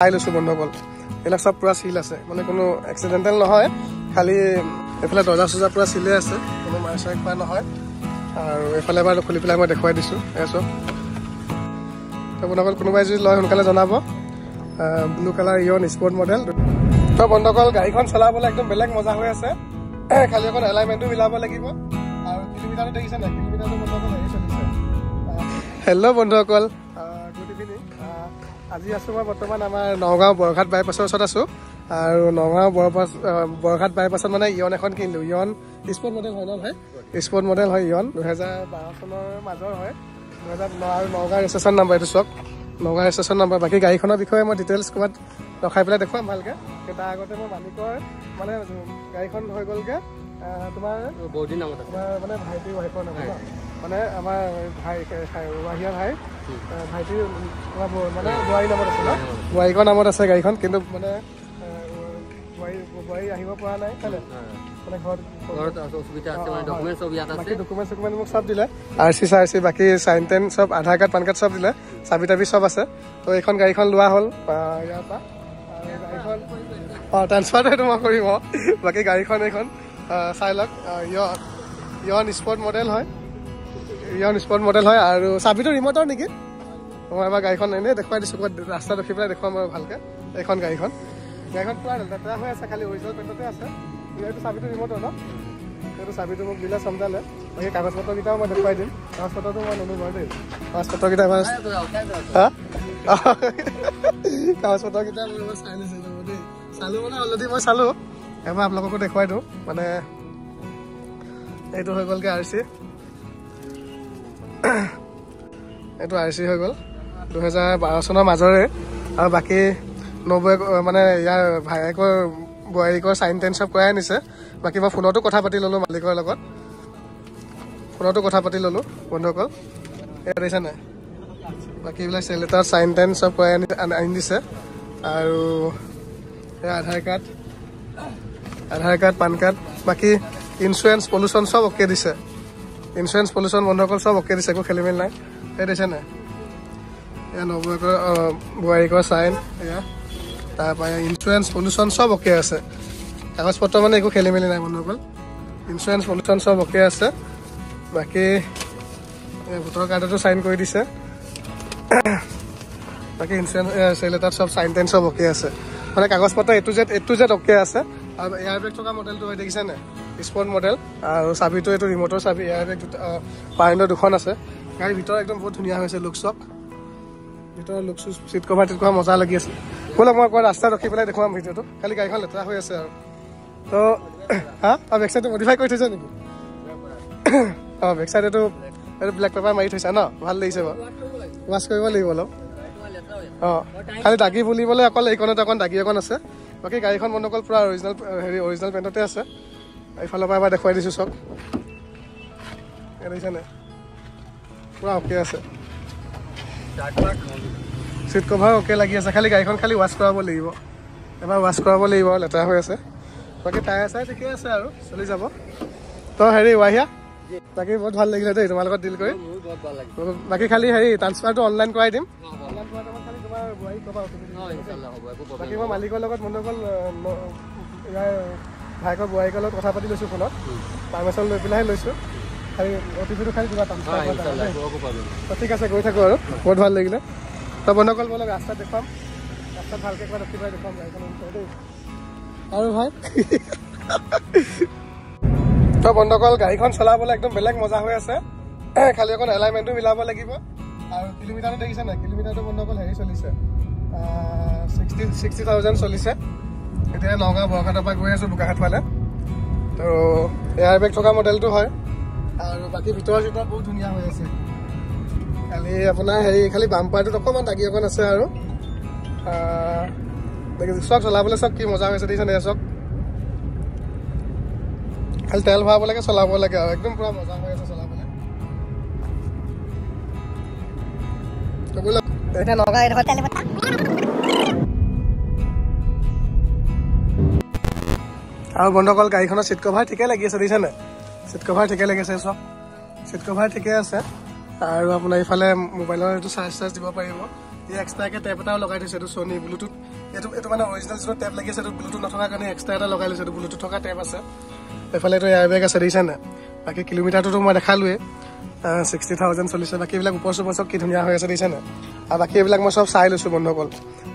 চাই লৈছোঁ বন্ধুসকল এইবিলাক চব পূৰা চিল আছে মানে কোনো এক্সিডেণ্টেল নহয় খালি এইফালে দৰ্জা চৰ্জা পূৰা চিলে আছে কোনো মাৰ চাৰ খোৱা নহয় আৰু এইফালে এবাৰ খুলি পেলাই মই দেখুৱাই দিছোঁ চব তো বন্ধুসকল কোনোবাই যদি লয় সোনকালে জনাব blue colour Eon sport model তো বন্ধুসকল গাড়ীখন চলাবলৈ একদম বেলেগ মজা হৈ আছে খালি অকণ এলাইনমেণ্টটো মিলাব লাগিব আৰু কিলোমিটাৰটো দেখিছে নাই কিলোমিটাৰটো বন্ধুসকল হেৰি চলিছে হেল্ল' বন্ধুসকল গুড ইভিনিং আজি আছোঁ মই বৰ্তমান আমাৰ নগাঁও বৰঘাট বাইপাছৰ ওচৰত আছোঁ আৰু নগাঁও বৰঘাট বাইপাছত মানে ইয়ন এখন কিনিলোঁ ইয়ন স্পৰ্ট মডেল হয় ন ভাই স্পৰ্ট মডেল হয় ইয়ন 2012 চনৰ মাজৰ হয় 2009 আৰু নগাঁও ৰেজিষ্ট্ৰেশ্যন নাম্বাৰ এইটো চক নগাঁও ৰেজিষ্ট্ৰেশ্যন নাম্বাৰ বাকী গাড়ীখনৰ বিষয়ে মই ডিটেইলছ ক'ৰবাত ৰখাই পেলাই দেখুৱাম ভালকৈ তাৰ আগতে মই মালিকৰ মানে গাড়ীখন হৈ গ'লগৈ তোমাৰ বহুত দিন নামত মানে ভাইটিৰ ৱাইফৰ নাম মানে আমাৰ ভাই ৱাহিয়া ভাই ভাইটিৰ মানে বোৱাৰী নামত আছে ন বোৱাৰীকৰ নামত আছে গাড়ীখন কিন্তু মানে বোৱাৰী আহিব পৰা নাই কেলে মানে ঘৰত অসুবিধা আছে মানে ডকুমেণ্ট চব ইয়াত আছে ডকুমেণ্ট মোক চব দিলে RC চাৰ্চি বাকী চাইন টেন চব আধাৰ কাৰ্ড পান কাৰ্ড চব দিলে চাবি তাবি চব আছে তো এইখন গাড়ীখন লোৱা হ'ল ইয়াৰ পৰা গাড়ীখন ট্ৰান্সফাৰটো সেইটো মই কৰিম বাকী গাড়ীখন এইখন চাই লওক ইয়ন স্পৰ্ট মডেল হয় আৰু চাবিটো ৰিমটৰ নেকি মই এবাৰ গাড়ীখন এনেই দেখুৱাই দিছোঁ ক'ৰবাত ৰাস্তাত ৰখি পেলাই দেখুৱাম আৰু ভালকৈ এইখন গাড়ীখন পুৰা লেতেৰা হৈ আছে খালি অৰিজিনেল পেণ্টতে আছে এইটো চাবিটো ৰিমটৰ ন সেইটো চাবিটো মোক দিলে চমজালে বাকী কাগজ পত্ৰকেইটাও মই দেখুৱাই দিম কাগজ পত্ৰটো মই নলো বাৰু দেই কাগজ পত্ৰকেইটা এবাৰ কাগজ পত্ৰকেইটা মই এবাৰ চাই লৈছোঁ দেই চালোঁ মানে অলৰেডি মই চালোঁ এবাৰ আপোনালোককো দেখুৱাই দিওঁ মানে এইটো হৈ গ'লগৈ RC এইটো RC হৈ গ'ল 2012 চনৰ মাজৰে আৰু বাকী 90 মানে ইয়াৰ ভায়েকৰ বোৱাৰীকৰ চাইন টেন চব কৰাই আনিছে বাকী মই ফোনতো কথা পাতি ল'লোঁ মালিকৰ লগত বন্ধুসকল এয়া দেখিছে নাই বাকী এইবিলাক চেলেটাৰ চাইন টেন চব কৰাই আনি দিছে আৰু এয়া আধাৰ কাৰ্ড পান কাৰ্ড বাকী ইঞ্চুৰেঞ্চ পলিউশ্যন চব অ'কে দিছে ইঞ্চুৰেঞ্চ পলিউশ্যন বন্ধুসকল চব অ'কে দিছে একো খেলি মেলি নাই এই দেখিছে নাই এয়া নবৌয়েকৰ বোৱাৰীকৰ চাইন এয়া তাৰপৰা ইঞ্চুৰেঞ্চ পলিউশ্যন চব অ'কে আছে কাগজ পত্ৰ মানে একো খেলি মেলি নাই বন্ধুসকল ইঞ্চুৰেঞ্চ পলিউশ্যন চব অ'কে আছে বাকী ভোটাৰ কাৰ্ডতো চাইন কৰি দিছে বাকী ইঞ্চুৰেঞ্চ চেলেটাৰ চব চাইন টেন চব অ'কে আছে মানে কাগজ পত্ৰ এ টু জেড অ'কে আছে আৰু এয়াৰ বেগ থকা মডেলটো হৈ দেখিছে নাই স্পৰ্ট মডেল আৰু চাবিটো এইটো ৰিমটৰ চাবি এয়াৰ বেগ পাৰেণ্ডৰ দুখন আছে গাড়ীৰ ভিতৰত একদম বহুত ধুনীয়া হৈছে লুকচক ভিতৰৰ লুকচ চিট কভাৰ মজা লাগি আছে ব'লক মই অকণমান ৰাস্তাত ৰখি পেলাই দেখুৱাম ভিডিঅ'টো খালি গাড়ীখন লেতেৰা হৈ আছে আৰু তো বেক চাইডটো মডিফাই কৰি থৈছে নেকি বেক চাইডেটো এইটো ব্লেক পেপাৰ মাৰি থৈছা ন ভাল লাগিছে বাৰু ৱাছ কৰিব লাগিব অলপ খালি দাগি বুলিবলৈ অকল এইকণতে অকণ দাগি অকণ আছে বাকী গাড়ীখন বন্ধুসকল পূৰা অৰিজিনেল পেণ্টতে আছে এইফালৰ পৰা এবাৰ দেখুৱাই দিছোঁ চব দেখিছে নাই পূৰা অ'কে আছে চিট কভাৰ অ'কে লাগি আছে খালি গাড়ীখন খালি ৱাছ কৰাব লাগিব এবাৰ ৱাছ কৰাব লাগিব লেতেৰা হৈ আছে বাকী টায়াৰ চাই ঠিকে আছে আৰু চলি যাব তো হেৰি ৱাহিয়া বাকী বহুত ভাল লাগিলে দেই তোমাৰ লগত ডিল কৰি বাকী খালি হেৰি ট্ৰান্সফাৰটো অনলাইন কৰাই দিম খালি তোমাৰ বোৱাৰী ক'বা বাকী মই মালিকৰ লগত বন্ধুসকল ইয়াৰ ভাইকৰ বোৱাৰীকৰ লগত কথা পাতি লৈছোঁ ফোনত পাৰ্মিশ্যন লৈ পেলাইহে লৈছোঁ খালি OTPটো খালি কিবা ট্ৰান্সফাৰ ঠিক আছে গৈ থাকোঁ আৰু বহুত ভাল লাগিলে তো বন্ধুসকল বলক ৰাস্তাত দেখুৱাম ৰাস্তাত ভালকৈ কিবা ৰখি পেলাই দেখুৱাম গাড়ীখন দেই আৰু ভাই তো বন্ধুসকল গাড়ীখন চলাবলৈ একদম বেলেগ মজা হৈ আছে খালি অকণ এলাইনমেণ্টটো মিলাব লাগিব আৰু কিলোমিটাৰটো দেখিছে নাই কিলোমিটাৰটো বন্ধুসকল হেৰি চলিছে 60,000 চলিছে এতিয়া নগাঁও বৰঘাটৰ পৰা গৈ আছোঁ বোকাখাট ফালে তো এয়াৰ বেগ থকা মডেলটো হয় আৰু বাকী ভিতৰৰ বহুত ধুনীয়া হৈ আছে খালি আপোনাৰ হেৰি খালি বাম্পাৰটোত অকণমান দাগি অকণ আছে আৰু চব চলাবলৈ চব কি মজা হৈছে দেখিছে নাই চব খালি তেল ভৰাব লাগে চলাব লাগে আৰু একদম পূৰা মজা হৈ আছে চলাবলৈ আৰু বন্ধুসকল গাড়ীখনৰ চিট কভাৰ ঠিকে লাগি আছে দেখিছে নাই চিট কভাৰ ঠিকে লাগিছে চব চিট কভাৰ ঠিকে আছে আৰু আপোনাৰ ইফালে মোবাইলৰ এইটো চাৰ্জ দিব পাৰিব এই এক্সট্ৰাকৈ টেপ এটাও লগাই থৈছে এইটো ছনী ব্লুটুথ এইটো মানে অৰিজিনেল যিটো টেপ লাগি আছে, এইটো ব্লুটুথ নথকাৰ কাৰণে এক্সট্ৰা এটা লগাই লৈছে। এইটো ব্লুটুথ থকা টেপ আছে। এইফালে এইটো এয়াৰ বেগ আছে, দেখিছে নাই? বাকী কিলোমিটাৰটোতো মই দেখালোৱে 60,000 চলিছে। বাকী এইবিলাক ওপৰ চোপৰ চব কি ধুনীয়া হৈ আছে, দেখিছে নাই? আৰু বাকী এইবিলাক মই চব চাই লৈছোঁ বন্ধুসকল।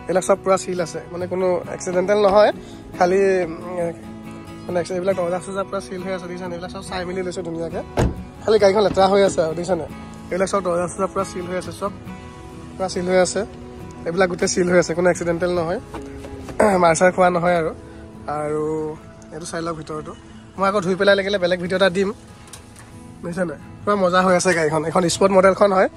এইবিলাক চব পূৰা চিল আছে, মানে কোনো এক্সিডেণ্টেল নহয়। খালি মানে এইবিলাক দৰ্জা চৰ্জা পূৰা চিল হৈ আছে, দেখিছে নাই? এইবিলাক চব চাই মেলি লৈছোঁ ধুনীয়াকৈ। খালি গাড়ীখন লেতেৰা হৈ আছে আৰু, দেখিছে নাই? এইবিলাক চব দৰ্জা চৰ্জা পূৰা চিল হৈ আছে, চব পূৰা চিল হৈ আছে। এইবিলাক গোটেই চিল হৈ আছে, কোনো এক্সিডেণ্টেল নহয়, মাৰ চাৰ খোৱা নহয় আৰু। এইটো চাই লওক ভিতৰতো। মই আকৌ ধুই পেলাই লাগিলে বেলেগ ভিডিঅ' এটা দিম, বুজিছে নাই? পূৰা মজা হৈ আছে গাড়ীখন। এখন স্পৰ্ট মডেলখন হয়।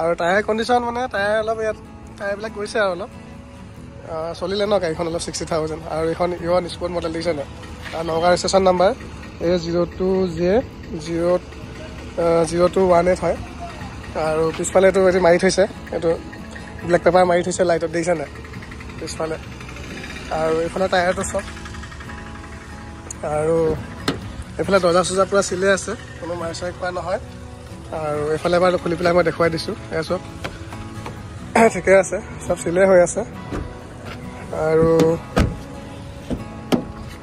আৰু টায়াৰ কণ্ডিশ্যন মানে টায়াৰ অলপ ইয়াত টায়াৰবিলাক গৈছে আৰু অলপ চলিলে ন গাড়ীখন অলপ 60,000। আৰু এইখন ইয়ন স্পৰ্ট মডেল, দেখিছে নাই? নগাঁও ৰেজিষ্ট্ৰেশ্যন নাম্বাৰ A02J0218 হয়। আৰু পিছফালে এইটো মাৰি থৈছে, এইটো ব্লেক পেপাৰ মাৰি থৈছে লাইটত, দেখিছে নাই পিছফালে? আৰু এইফালে টায়াৰটো চব। আৰু এইফালে দৰ্জা চৰ্জা পূৰা চিলে আছে, কোনো মাৰ চাৰ খোৱা নহয়। আৰু এইফালে এবাৰ খুলি পেলাই মই দেখুৱাই দিছোঁ, এয়া চব ঠিকে আছে, চব চিলে হৈ আছে। আৰু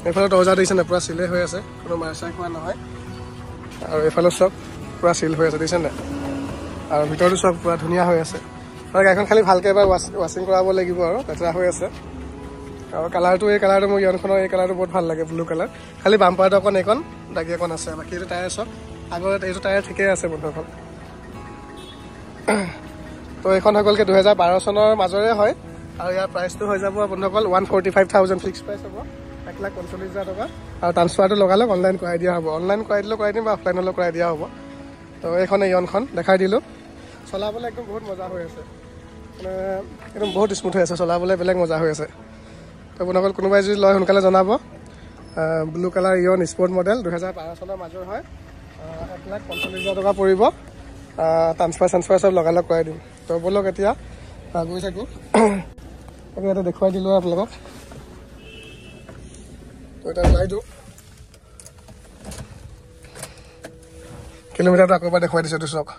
এইফালে দৰ্জা দেখিছে নাই? পূৰা চিলে হৈ আছে, কোনো মাৰ চাৰ খোৱা নহয়। আৰু এইফালে চব পূৰা চিল হৈ আছে, দেখিছে নাই? আৰু ভিতৰতো চব পূৰা ধুনীয়া হৈ আছে। আৰু গাড়ীখন খালি ভালকৈ এবাৰ ৱাশ্বিং কৰাব লাগিব আৰু, লেতেৰা হৈ আছে। আৰু কালাৰটো এই কালাৰটো মোৰ ইয়নখনৰ এই কালাৰটো বহুত ভাল লাগে, ব্লু কালাৰ। খালি বাম্পাৰটো অকণ এইকণ দাগি অকণ আছে। বাকী এইটো টায়াৰ চব আগত এইটো টায়াৰ ঠিকেই আছে বন্ধুসকল। তো এইখন হৈ গ'লগৈ 2012 চনৰ মাজৰে হয়। আৰু ইয়াৰ প্ৰাইচটো হৈ যাব বন্ধুসকল 145,000 ফিক্স প্ৰাইচ হ'ব, 1,45,000 টকা। আৰু ট্ৰান্সফাৰটো লগালক অনলাইন কৰাই দিয়া হ'ব। অনলাইন কৰাই দিলেও কৰাই দিম বা অফলাইন হ'লেও কৰাই দিয়া হ'ব। তো এইখন ইয়নখন দেখাই দিলোঁ। চলাবলৈ একদম বহুত মজা হৈ আছে, মানে একদম বহুত স্মুথ হৈ আছে, চলাবলৈ বেলেগ মজা হৈ আছে। তো বন্ধুসকল কোনোবাই যদি লয় সোনকালে জনাব। Blue colour Eon sport model 2012 চনৰ মাজৰ হয়। 1,45,000 টকা পৰিব। ট্ৰান্সফাৰ চব লগালগ কৰাই দিম। তো ব'লক এতিয়া গৈ থাকোঁ। তাকে এটা দেখুৱাই দিলোঁ আপোনালোকক। তো এটা ওলাই দিওঁ, কিলোমিটাৰটো আকৌ এবাৰ দেখুৱাই দিছোঁ। এইটো চাওক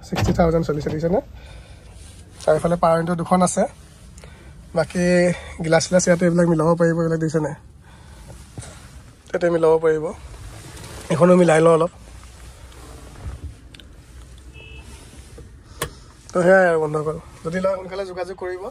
60,000 চলিছে, দেখিছেনে? চাৰিওফালে পাৱাৰ উইণ্ডো দুখন আছে। বাকী গিলাচ চিলাচ ইয়াতে এইবিলাক মিলাব পাৰিব, এইবিলাক দেখিছে নাই? তাতে মিলাব পাৰিব। এইখনো মিলাই লওঁ অলপ। তো সেয়াই আৰু বন্ধুসকল, যদি লয় সোনকালে যোগাযোগ কৰিব।